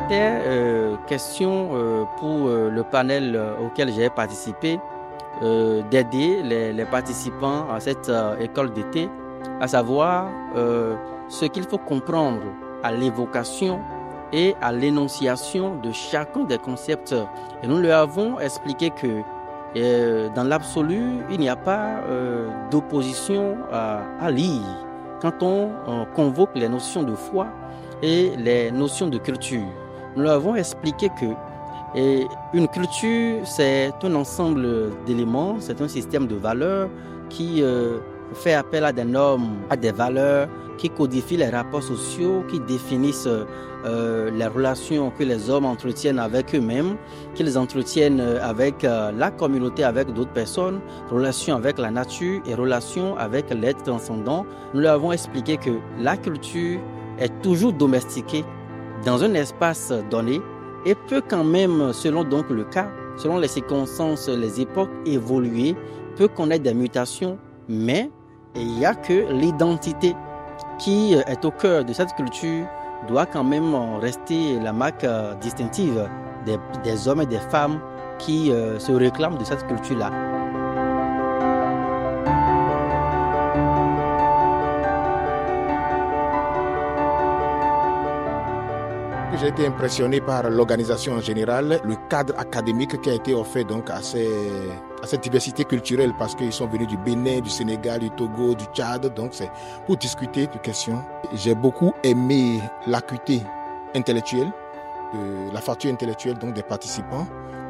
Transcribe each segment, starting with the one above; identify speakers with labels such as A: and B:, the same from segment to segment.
A: était question pour le panel auquel j'ai participé d'aider les participants à cette école d'été, à savoir ce qu'il faut comprendre à l'évocation et à l'énonciation de chacun des concepts. Et nous leur avons expliqué que dans l'absolu, il n'y a pas d'opposition à lire quand on convoque les notions de foi et les notions de culture. Nous leur avons expliqué que une culture, c'est un ensemble d'éléments, c'est un système de valeurs qui fait appel à des normes, à des valeurs, qui codifient les rapports sociaux, qui définissent les relations que les hommes entretiennent avec eux-mêmes, qu'ils entretiennent avec la communauté, avec d'autres personnes, relations avec la nature et relations avec l'être transcendant. Nous leur avons expliqué que la culture est toujours domestiquée dans un espace donné et peut quand même, selon donc le cas, selon les circonstances, les époques, évoluer, peut connaître des mutations, mais il n'y a que l'identité qui est au cœur de cette culture doit quand même rester la marque distinctive des hommes et des femmes qui se réclament de cette culture-là.
B: J'ai été impressionné par l'organisation en général, le cadre académique qui a été offert donc à cette diversité culturelle parce qu'ils sont venus du Bénin, du Sénégal, du Togo, du Tchad, donc c'est pour discuter de questions. J'ai beaucoup aimé l'acuité intellectuelle, la facture intellectuelle donc des participants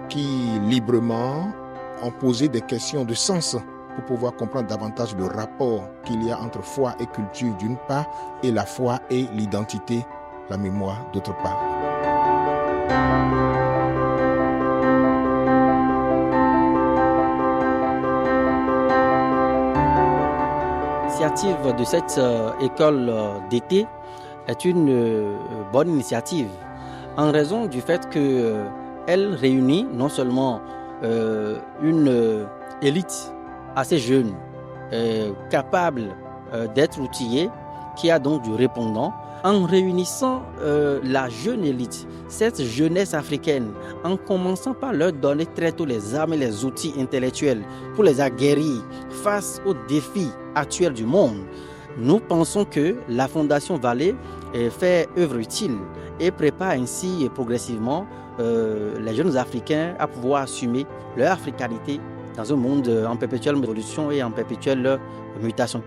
B: qui librement ont posé des questions de sens pour pouvoir comprendre davantage le rapport qu'il y a entre foi et culture d'une part et la foi et l'identité, la mémoire d'autre part.
A: L'initiative de cette école d'été est une bonne initiative en raison du fait qu'elle réunit non seulement une élite assez jeune, capable d'être outillée, qui a donc du répondant, en réunissant la jeune élite, cette jeunesse africaine, en commençant par leur donner très tôt les armes et les outils intellectuels pour les aguerrir face aux défis actuels du monde. Nous pensons que la Fondation Vallée fait œuvre utile et prépare ainsi progressivement les jeunes Africains à pouvoir assumer leur africanité dans un monde en perpétuelle évolution et en perpétuelle mutation.